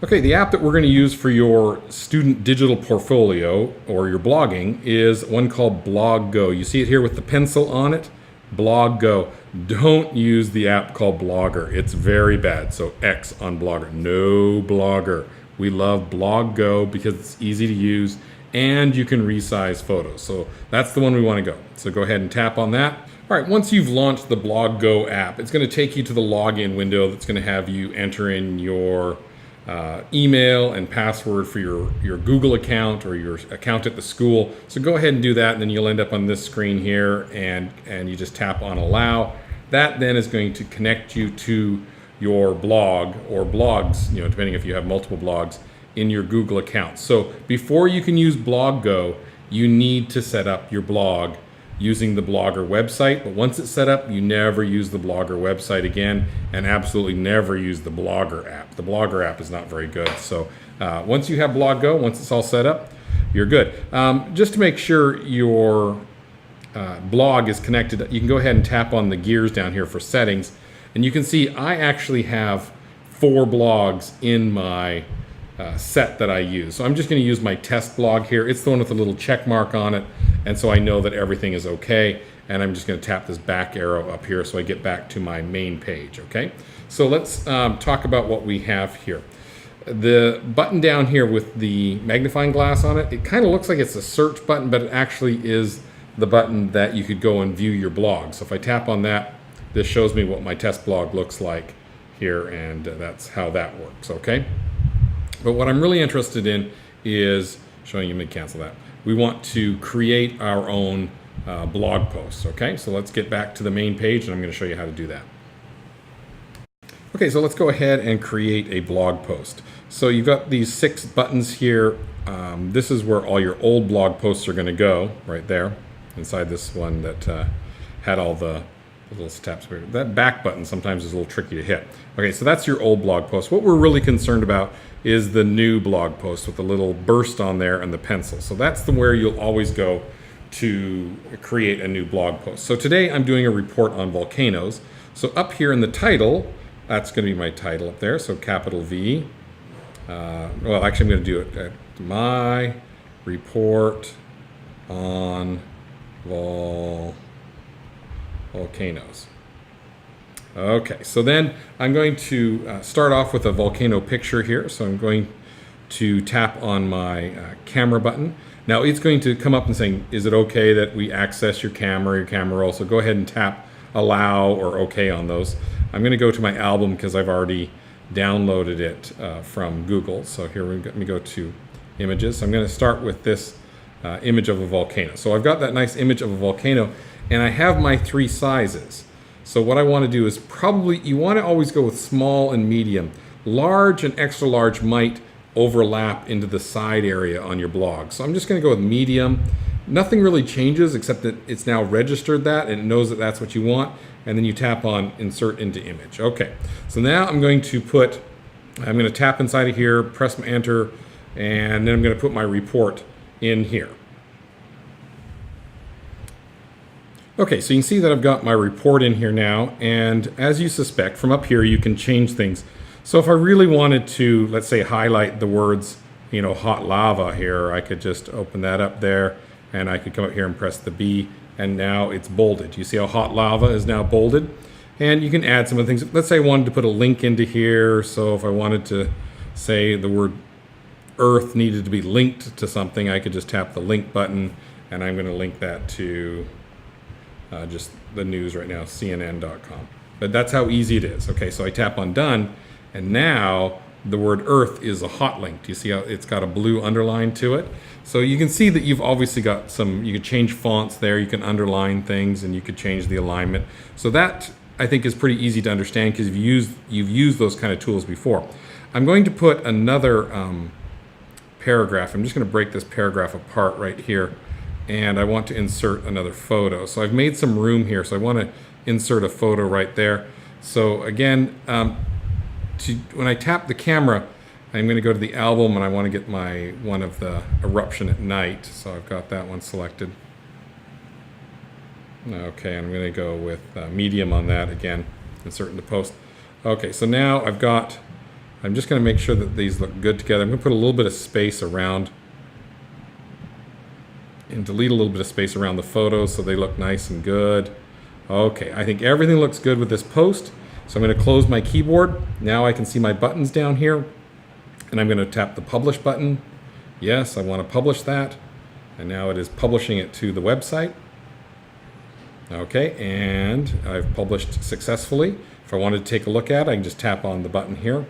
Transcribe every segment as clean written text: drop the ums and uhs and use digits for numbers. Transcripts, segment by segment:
Okay, the app that we're going to use for your student digital portfolio or your blogging is one called BlogGo. You see it here with the pencil on it? BlogGo. Don't use the app called Blogger. It's very bad. So X on Blogger. No Blogger. We love BlogGo because it's easy to use and you can resize photos. So that's the one we want to go. So go ahead and tap on that. All right, once you've launched the BlogGo app, it's going to take you to the login window that's going to have you enter in your email and password for your Google account or your account at the school. So go ahead and do that, and then you'll end up on this screen here, and you just tap on allow. That then is going to connect you to your blog or blogs, depending if you have multiple blogs in your Google account. So before you can use BlogGo, you need to set up your blog using the Blogger website. But once it's set up, you never use the Blogger website again, and absolutely never use the Blogger app. The Blogger app is not very good. So once you have BlogGo, once it's all set up, you're good. Just to make sure your blog is connected, you can go ahead and tap on the gears down here for settings, and you can see I actually have 4 blogs in my set that I use. So I'm just going to use my test blog here. It's the one with a little check mark on it, and so I know that everything is okay, and I'm just going to tap this back arrow up here so I get back to my main page. Okay, so let's talk about what we have here. The button down here with the magnifying glass on it, it kind of looks like it's a search button, but it actually is the button that you could go and view your blog. So if I tap on that, this shows me what my test blog looks like here, and that's how that works. Okay, but what I'm really interested in is showing you. Let me cancel that. We want to create our own blog posts. Okay, so let's get back to the main page, and I'm going to show you how to do that. Okay, so let's go ahead and create a blog post. So you've got these 6 buttons here. This is where all your old blog posts are going to go, right there, inside this one that had all the little steps. That back button sometimes is a little tricky to hit. Okay, so that's your old blog post. What we're really concerned about is the new blog post with the little burst on there and the pencil. So that's where you'll always go to create a new blog post. So today I'm doing a report on volcanoes. So up here in the title, that's going to be my title up there. So capital V. Well, actually I'm going to do it. My report on volcanoes. Okay, so then I'm going to start off with a volcano picture here. So I'm going to tap on my camera button. Now it's going to come up and saying, is it okay that we access your camera roll? So go ahead and tap allow or okay on those. I'm going to go to my album because I've already downloaded it from Google. So here let me go to images. So I'm going to start with this image of a volcano. So I've got that nice image of a volcano, and I have my 3 sizes. So what I want to do is you want to always go with small and medium. Large and extra large might overlap into the side area on your blog. So I'm just going to go with medium. Nothing really changes except that it's now registered that and it knows that that's what you want. And then you tap on insert into image. Okay, so now I'm going to tap inside of here, press my enter, and then I'm going to put my report in here. Okay, so you can see that I've got my report in here now, and as you suspect, from up here you can change things. So if I really wanted to, let's say, highlight the words, hot lava here, I could just open that up there, and I could come up here and press the B, and now it's bolded. You see how hot lava is now bolded? And you can add some of the things. Let's say I wanted to put a link into here, so if I wanted to say the word Earth needed to be linked to something, I could just tap the link button, and I'm going to link that to just the news right now, CNN.com. But that's how easy it is. Okay, so I tap on done, and now the word Earth is a hot link. Do you see how it's got a blue underline to it? So you can see that you've obviously got you can change fonts there, you can underline things, and you could change the alignment. So that, I think, is pretty easy to understand because you've used those kind of tools before. I'm going to put another paragraph. I'm just going to break this paragraph apart right here, and I want to insert another photo. So I've made some room here, so I want to insert a photo right there. So again, when I tap the camera, I'm going to go to the album, and I want to get one of the eruption at night. So I've got that one selected. Okay, I'm going to go with medium on that again, insert into post. Okay, so now I've got I'm just going to make sure that these look good together. I'm going to put a little bit of space around and delete a little bit of space around the photos so they look nice and good. Okay, I think everything looks good with this post. So I'm going to close my keyboard. Now I can see my buttons down here. And I'm going to tap the publish button. Yes, I want to publish that. And now it is publishing it to the website. Okay, and I've published successfully. If I wanted to take a look at it, I can just tap on the button here.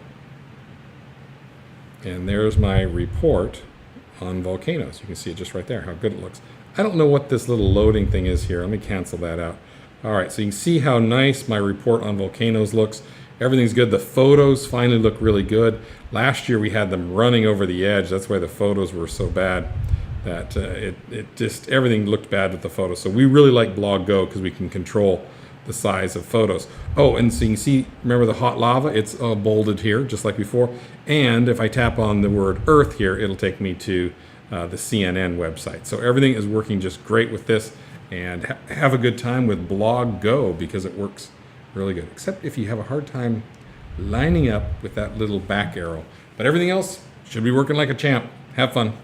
And there's my report on volcanoes. You can see it just right there, how good it looks. I don't know what this little loading thing is here. Let me cancel that out. All right, so you can see how nice my report on volcanoes looks. Everything's good. The photos finally look really good. Last year we had them running over the edge. That's why the photos were so bad that it just, everything looked bad with the photos. So we really like BlogGo because we can control the size of photos. Oh, and so you can see, remember the hot lava? It's bolded here, just like before. And if I tap on the word Earth here, it'll take me to the CNN website. So everything is working just great with this. And have a good time with BlogGo because it works really good. Except if you have a hard time lining up with that little back arrow. But everything else should be working like a champ. Have fun.